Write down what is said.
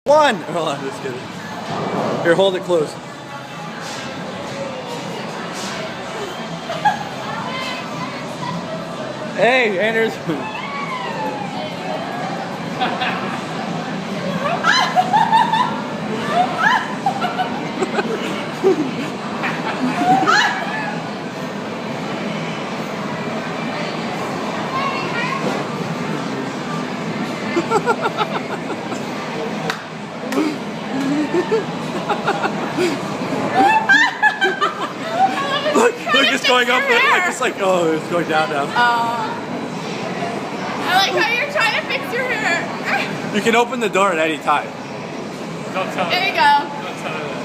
One! Hold on, just kidding. Here, hold it close. Hey, Anders. Look, it's going up. It's like, oh, it's going down now. I like how you're trying to fix your hair. You can open the door at any time. Don't tell her. There you go. Don't tell her that.